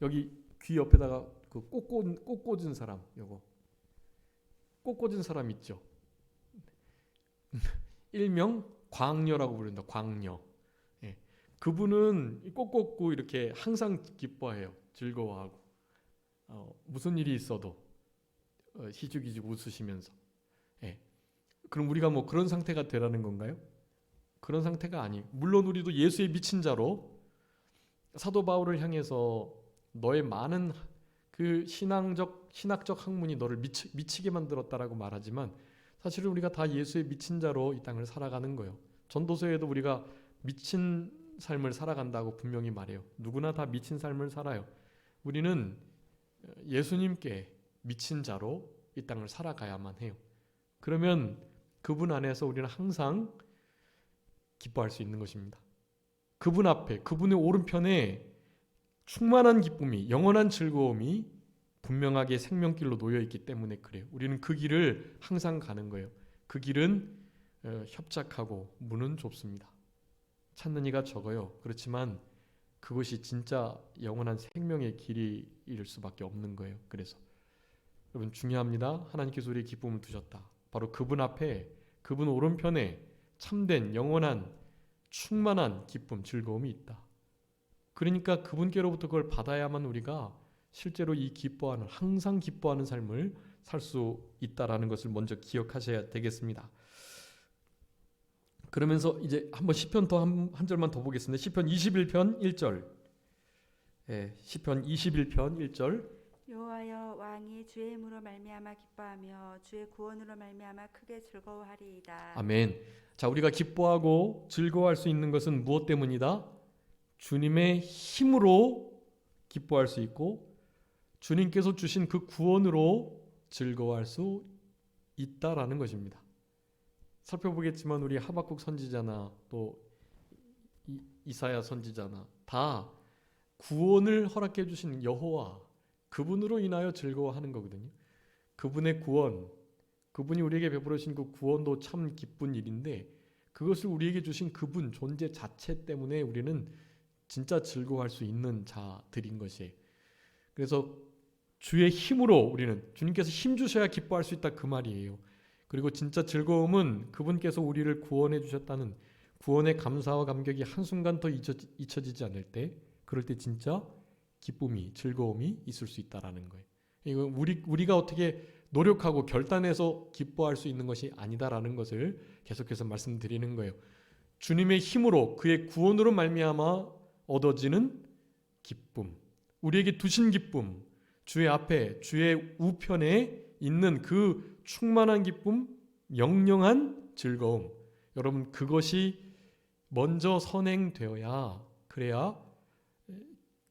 여기 귀 옆에다가 그 꽃 꽂은 사람, 요거 꽃 꽂은 사람 있죠? 일명 광녀라고 부른다. 광녀. 예. 그분은 꽃 꽂고 이렇게 항상 기뻐해요. 즐거워하고. 무슨 일이 있어도 희죽희죽 웃으시면서. 예. 그럼 우리가 뭐 그런 상태가 되라는 건가요? 그런 상태가 아니에요. 물론 우리도 예수에 미친 자로 사도 바울을 향해서 너의 많은 그 신학적 학문이 너를 미치게 만들었다라고 말하지만 사실은 우리가 다 예수에 미친 자로 이 땅을 살아가는 거예요. 전도서에도 우리가 미친 삶을 살아간다고 분명히 말해요. 누구나 다 미친 삶을 살아요. 우리는 예수님께 미친 자로 이 땅을 살아가야만 해요. 그러면 그분 안에서 우리는 항상 기뻐할 수 있는 것입니다. 그분 앞에, 그분의 오른편에 충만한 기쁨이, 영원한 즐거움이 분명하게 생명길로 놓여 있기 때문에 그래요. 우리는 그 길을 항상 가는 거예요. 그 길은 협착하고 문은 좁습니다. 찾는 이가 적어요. 그렇지만 그것이 진짜 영원한 생명의 길일 수밖에 없는 거예요. 그래서 여러분, 중요합니다. 하나님께서 우리의 기쁨을 두셨다. 바로 그분 앞에, 그분 오른편에 참된 영원한 충만한 기쁨, 즐거움이 있다. 그러니까 그분께로부터 그걸 받아야만 우리가 실제로 이 기뻐하는, 항상 기뻐하는 삶을 살 수 있다라는 것을 먼저 기억하셔야 되겠습니다. 그러면서 이제 한번 시편 한 절만 더 보겠습니다. 시편 21편 1절. 시편 21편 1절. 여호와여, 왕이 주의 힘으로 말미암아 기뻐하며 주의 구원으로 말미암아 크게 즐거워하리이다. 아멘. 자, 우리가 기뻐하고 즐거워할 수 있는 것은 무엇 때문이다? 주님의 힘으로 기뻐할 수 있고 주님께서 주신 그 구원으로 즐거워할 수 있다라는 것입니다. 살펴보겠지만 우리 하박국 선지자나 또 이사야 선지자나 다 구원을 허락해 주신 여호와, 그분으로 인하여 즐거워하는 거거든요. 그분의 구원, 그분이 우리에게 베풀어 주신 그 구원도 참 기쁜 일인데 그것을 우리에게 주신 그분 존재 자체 때문에 우리는 진짜 즐거워할 수 있는 자들인 것이에요. 그래서 주의 힘으로 우리는, 주님께서 힘 주셔야 기뻐할 수 있다, 그 말이에요. 그리고 진짜 즐거움은 그분께서 우리를 구원해 주셨다는 구원의 감사와 감격이 한순간 더 잊혀지지 않을 때, 그럴 때 진짜 기쁨이, 즐거움이 있을 수 있다라는 거예요. 이건 우리가 어떻게 노력하고 결단해서 기뻐할 수 있는 것이 아니다라는 것을 계속해서 말씀드리는 거예요. 주님의 힘으로, 그의 구원으로 말미암아 얻어지는 기쁨, 우리에게 두신 기쁨, 주의 앞에, 주의 우편에 있는 그 충만한 기쁨, 영영한 즐거움, 여러분, 그것이 먼저 선행되어야, 그래야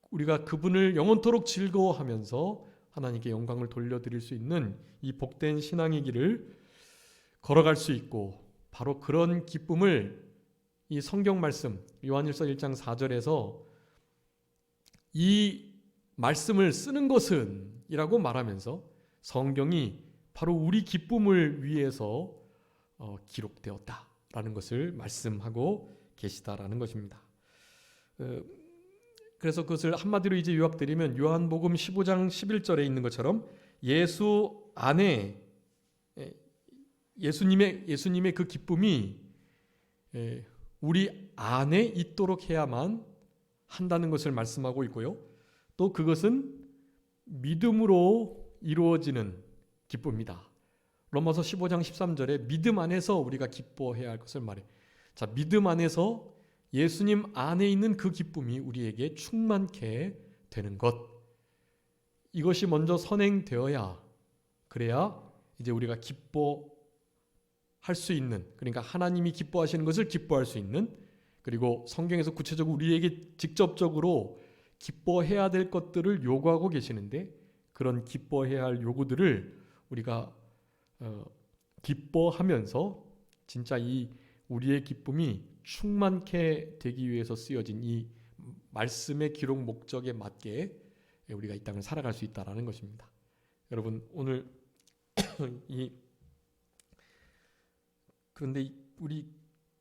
우리가 그분을 영원토록 즐거워하면서 하나님께 영광을 돌려드릴 수 있는 이 복된 신앙의 길을 걸어갈 수 있고, 바로 그런 기쁨을 이 성경 말씀 요한일서 1장 4절에서 이 말씀을 쓰는 것은 이라고 말하면서 성경이 바로 우리 기쁨을 위해서 기록되었다라는 것을 말씀하고 계시다라는 것입니다. 그래서 그것을 한마디로 이제 요약드리면 요한복음 15장 11절에 있는 것처럼 예수 안에 예수님의 그 기쁨이 우리 안에 있도록 해야만 한다는 것을 말씀하고 있고요. 또 그것은 믿음으로 이루어지는 기쁨이다. 로마서 15장 13절에 믿음 안에서 우리가 기뻐해야 할 것을 말해. 자, 믿음 안에서 예수님 안에 있는 그 기쁨이 우리에게 충만케 되는 것. 이것이 먼저 선행되어야, 그래야 이제 우리가 기뻐할 수 있는, 그러니까 하나님이 기뻐하시는 것을 기뻐할 수 있는, 그리고 성경에서 구체적으로 우리에게 직접적으로 기뻐해야 될 것들을 요구하고 계시는데, 그런 기뻐해야 할 요구들을 우리가 기뻐하면서 진짜 이 우리의 기쁨이 충만케 되기 위해서 쓰여진 이 말씀의 기록 목적에 맞게 우리가 이 땅을 살아갈 수 있다라는 것입니다. 여러분, 오늘 그런데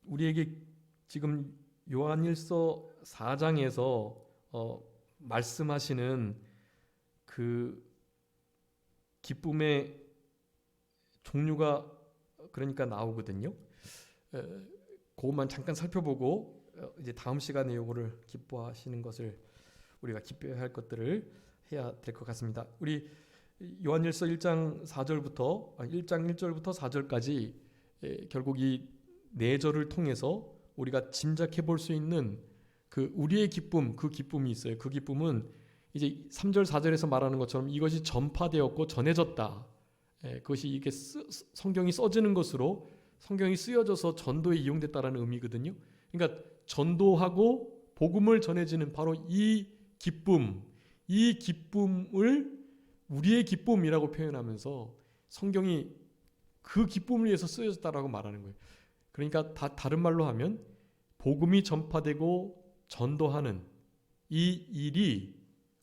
우리에게 지금 요한일서 4장에서 말씀하시는 그 기쁨의 종류가 그러니까 나오거든요. 그것만 잠깐 살펴보고 이제 다음 시간에 요거를 기뻐하시는 것을 우리가 기뻐해야 할 것들을 해야 될 것 같습니다. 우리 요한일서 1장 1절부터 4절까지 결국 이 네 절을 통해서 우리가 짐작해 볼 수 있는 그 우리의 기쁨, 그 기쁨이 있어요. 그 기쁨은 이제 3절 4절에서 말하는 것처럼 이것이 전파되었고 전해졌다. 그것이 이게 성경이 써지는 것으로 성경이 쓰여져서 전도에 이용됐다라는 의미거든요. 그러니까 전도하고 복음을 전해지는 바로 이 기쁨을 우리의 기쁨이라고 표현하면서 성경이 그 기쁨을 위해서 쓰여졌다라고 말하는 거예요. 그러니까 다른 말로 하면 복음이 전파되고 전도하는 이 일이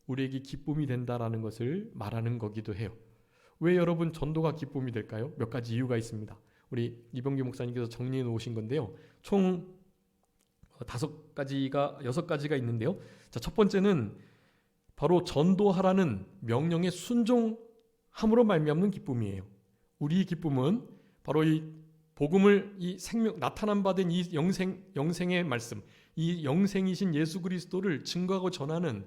우리에게 기쁨이 된다라는 것을 말하는 거기도 해요. 왜 여러분 전도가 기쁨이 될까요? 몇 가지 이유가 있습니다. 우리 이병규 목사님께서 정리해 놓으신 건데요. 총 6가지가 있는데요. 자, 첫 번째는 바로 전도하라는 명령에 순종함으로 말미암는 기쁨이에요. 우리의 기쁨은 바로 이 복음을 이 생명 나타난 바 된 이 영생의 말씀, 이 영생이신 예수 그리스도를 증거하고 전하는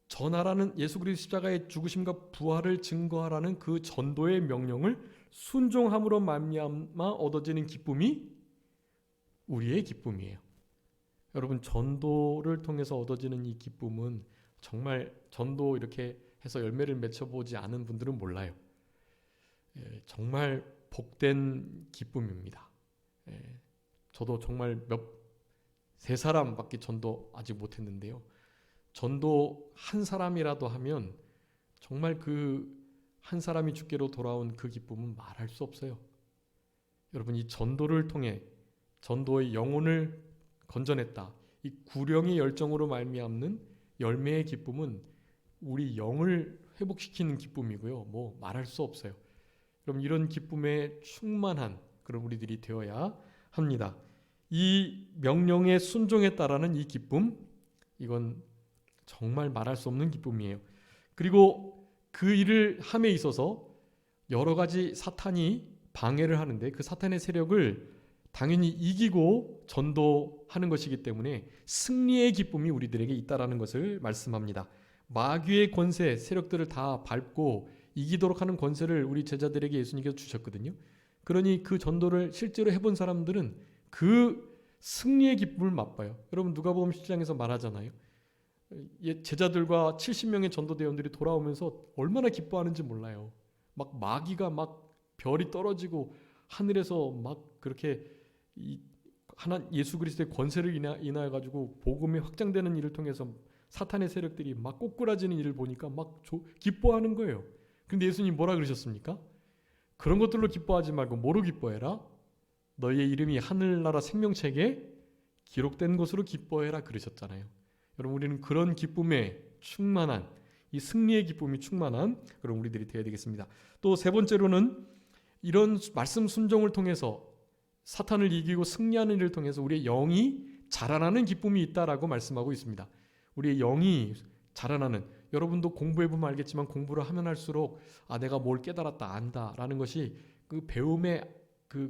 전하라는 예수 그리스도 십자가의 죽으심과 부활을 증거하라는 그 전도의 명령을 순종함으로 말미암아 얻어지는 기쁨이 우리의 기쁨이에요. 여러분, 전도를 통해서 얻어지는 이 기쁨은 정말 전도 이렇게 해서 열매를 맺혀보지 않은 분들은 몰라요. 정말 복된 기쁨입니다. 저도 정말 세 사람밖에 전도 아직 못했는데요. 전도 한 사람이라도 하면 정말 그 한 사람이 주께로 돌아온 그 기쁨은 말할 수 없어요. 여러분, 이 전도를 통해 전도의 영혼을 건져냈다. 이 구령의 열정으로 말미암는 열매의 기쁨은 우리 영을 회복시키는 기쁨이고요. 뭐 말할 수 없어요. 그럼 이런 기쁨에 충만한 그런 우리들이 되어야 합니다. 이 명령에 순종했다라는 이 기쁨, 이건 정말 말할 수 없는 기쁨이에요. 그리고 그 일을 함에 있어서 여러 가지 사탄이 방해를 하는데 그 사탄의 세력을 당연히 이기고 전도하는 것이기 때문에 승리의 기쁨이 우리들에게 있다라는 것을 말씀합니다. 마귀의 권세, 세력들을 다 밟고 이기도록 하는 권세를 우리 제자들에게 예수님께서 주셨거든요. 그러니 그 전도를 실제로 해본 사람들은 그 승리의 기쁨을 맛봐요. 여러분, 누가복음 10장에서 말하잖아요. 제자들과 70명의 전도대원들이 돌아오면서 얼마나 기뻐하는지 몰라요. 막 마귀가 막 별이 떨어지고 하늘에서 막 그렇게 예수 그리스도의 권세를 인하여 가지고 복음이 확장되는 일을 통해서 사탄의 세력들이 막 꼬꾸라지는 일을 보니까 막 기뻐하는 거예요. 그런데 예수님 뭐라 그러셨습니까? 그런 것들로 기뻐하지 말고 뭐로 기뻐해라? 너희의 이름이 하늘나라 생명책에 기록된 것으로 기뻐해라 그러셨잖아요. 여러분, 우리는 그런 기쁨에 충만한 이 승리의 기쁨이 충만한 그런 우리들이 되어야 되겠습니다. 또 세 번째로는 이런 말씀 순종을 통해서 사탄을 이기고 승리하는 일을 통해서 우리의 영이 자라나는 기쁨이 있다라고 말씀하고 있습니다. 우리의 영이 자라나는, 여러분도 공부해보면 알겠지만 공부를 하면 할수록 내가 뭘 깨달았다, 안다라는 것이 그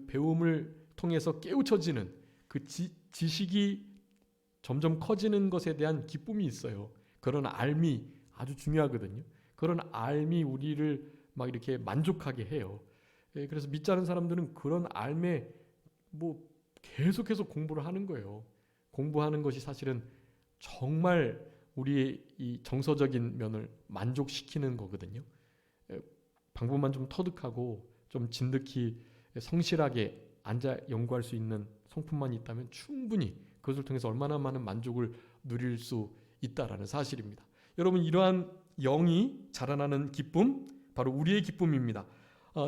배움을 통해서 깨우쳐지는 그 지식이 점점 커지는 것에 대한 기쁨이 있어요. 그런 알미 아주 중요하거든요. 그런 알미 우리를 막 이렇게 만족하게 해요. 그래서 믿지 않은 사람들은 그런 알매 계속해서 공부를 하는 거예요. 공부하는 것이 사실은 정말 우리의 이 정서적인 면을 만족시키는 거거든요. 방법만 좀 터득하고 좀 진득히 성실하게 앉아 연구할 수 있는 성품만 있다면 충분히 그것을 통해서 얼마나 많은 만족을 누릴 수 있다라는 사실입니다. 여러분, 이러한 영이 자라나는 기쁨, 바로 우리의 기쁨입니다.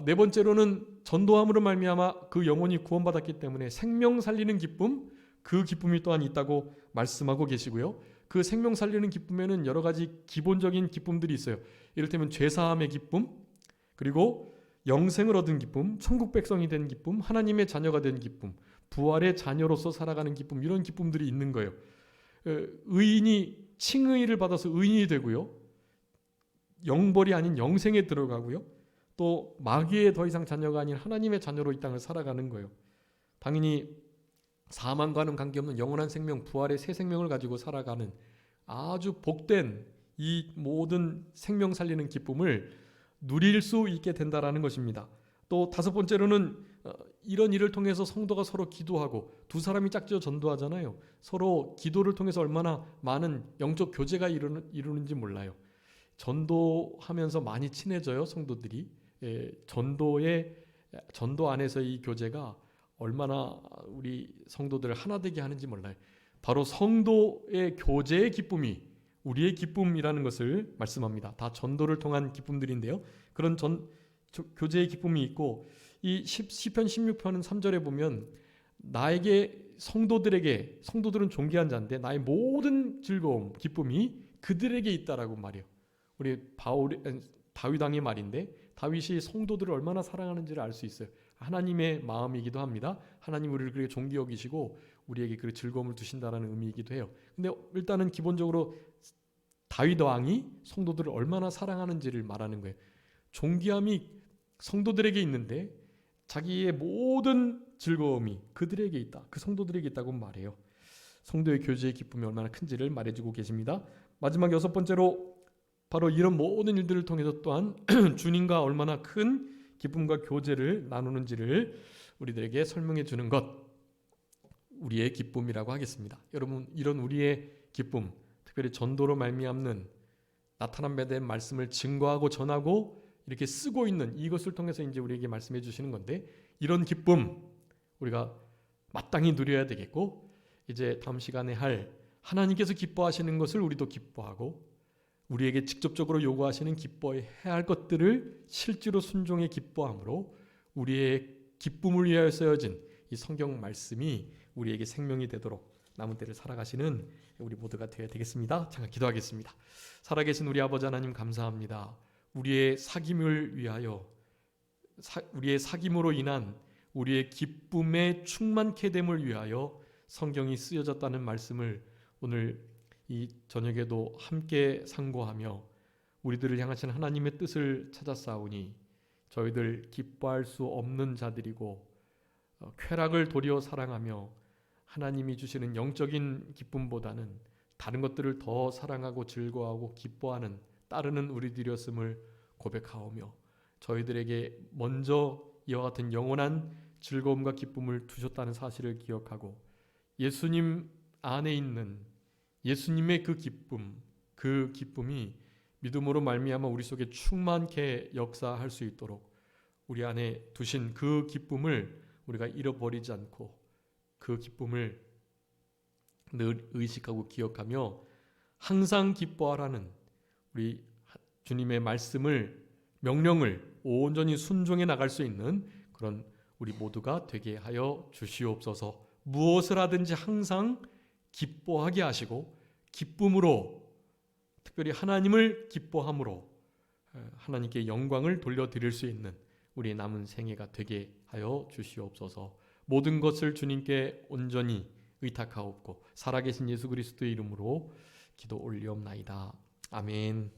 네 번째로는 전도함으로 말미암아 그 영혼이 구원받았기 때문에 생명 살리는 기쁨, 그 기쁨이 또한 있다고 말씀하고 계시고요. 그 생명 살리는 기쁨에는 여러 가지 기본적인 기쁨들이 있어요. 이를테면 죄사함의 기쁨, 그리고 영생을 얻은 기쁨, 천국 백성이 된 기쁨, 하나님의 자녀가 된 기쁨, 부활의 자녀로서 살아가는 기쁨, 이런 기쁨들이 있는 거예요. 의인이 칭의를 받아서 의인이 되고요. 영벌이 아닌 영생에 들어가고요. 또 마귀의 더 이상 자녀가 아닌 하나님의 자녀로 이 땅을 살아가는 거예요. 당연히 사망과는 관계없는 영원한 생명, 부활의 새 생명을 가지고 살아가는 아주 복된 이 모든 생명 살리는 기쁨을 누릴 수 있게 된다라는 것입니다. 또 다섯 번째로는 이런 일을 통해서 성도가 서로 기도하고, 두 사람이 짝지어 전도하잖아요. 서로 기도를 통해서 얼마나 많은 영적 교제가 이루는지 몰라요. 전도하면서 많이 친해져요, 성도들이. 전도 안에서 이 교제가 얼마나 우리 성도들을 하나 되게 하는지 몰라요. 바로 성도의 교제의 기쁨이 우리의 기쁨이라는 것을 말씀합니다. 다 전도를 통한 기쁨들인데요. 그런 교제의 기쁨이 있고, 이 시편 16편 3절에 보면 나에게 성도들은 존귀한 자인데 나의 모든 즐거움, 기쁨이 그들에게 있다라고 말해요. 우리 다윗 왕의 말인데, 다윗이 성도들을 얼마나 사랑하는지를 알 수 있어요. 하나님의 마음이기도 합니다. 하나님 우리를 그렇게 존귀 여기시고 우리에게 그 즐거움을 두신다라는 의미이기도 해요. 근데 일단은 기본적으로 다윗 왕이 성도들을 얼마나 사랑하는지를 말하는 거예요. 존귀함이 성도들에게 있는데 자기의 모든 즐거움이 그들에게 있다, 그 성도들에게 있다고 말해요. 성도의 교제의 기쁨이 얼마나 큰지를 말해주고 계십니다. 마지막 여섯 번째로, 바로 이런 모든 일들을 통해서 또한 주님과 얼마나 큰 기쁨과 교제를 나누는지를 우리들에게 설명해 주는 것, 우리의 기쁨이라고 하겠습니다. 여러분, 이런 우리의 기쁨, 특별히 전도로 말미암는 나타난 바 된 말씀을 증거하고 전하고 이렇게 쓰고 있는 이것을 통해서 이제 우리에게 말씀해 주시는 건데, 이런 기쁨 우리가 마땅히 누려야 되겠고, 이제 다음 시간에 할 하나님께서 기뻐하시는 것을 우리도 기뻐하고, 우리에게 직접적으로 요구하시는 기뻐해야 할 것들을 실제로 순종해 기뻐함으로 우리의 기쁨을 위하여 쓰여진 이 성경 말씀이 우리에게 생명이 되도록 남은 때를 살아가시는 우리 모두가 되어야 되겠습니다. 잠깐 기도하겠습니다. 살아계신 우리 아버지 하나님, 감사합니다. 우리의 사귐을 위하여, 우리의 사귐으로 인한 우리의 기쁨의 충만케 됨을 위하여 성경이 쓰여졌다는 말씀을 오늘 이 저녁에도 함께 상고하며 우리들을 향하신 하나님의 뜻을 찾아싸우니 저희들 기뻐할 수 없는 자들이고 쾌락을 도리어 사랑하며 하나님이 주시는 영적인 기쁨보다는 다른 것들을 더 사랑하고 즐거워하고 기뻐하는 따르는 우리들이었음을 고백하오며, 저희들에게 먼저 이와 같은 영원한 즐거움과 기쁨을 두셨다는 사실을 기억하고 예수님 안에 있는 예수님의 그 기쁨이 믿음으로 말미암아 우리 속에 충만케 역사할 수 있도록 우리 안에 두신 그 기쁨을 우리가 잃어버리지 않고 그 기쁨을 늘 의식하고 기억하며 항상 기뻐하라는 우리 주님의 말씀을, 명령을 온전히 순종해 나갈 수 있는 그런 우리 모두가 되게 하여 주시옵소서. 무엇을 하든지 항상 기뻐하게 하시고 기쁨으로, 특별히 하나님을 기뻐함으로 하나님께 영광을 돌려드릴 수 있는 우리 남은 생애가 되게 하여 주시옵소서. 모든 것을 주님께 온전히 의탁하옵고 살아계신 예수 그리스도의 이름으로 기도 올리옵나이다. 아멘.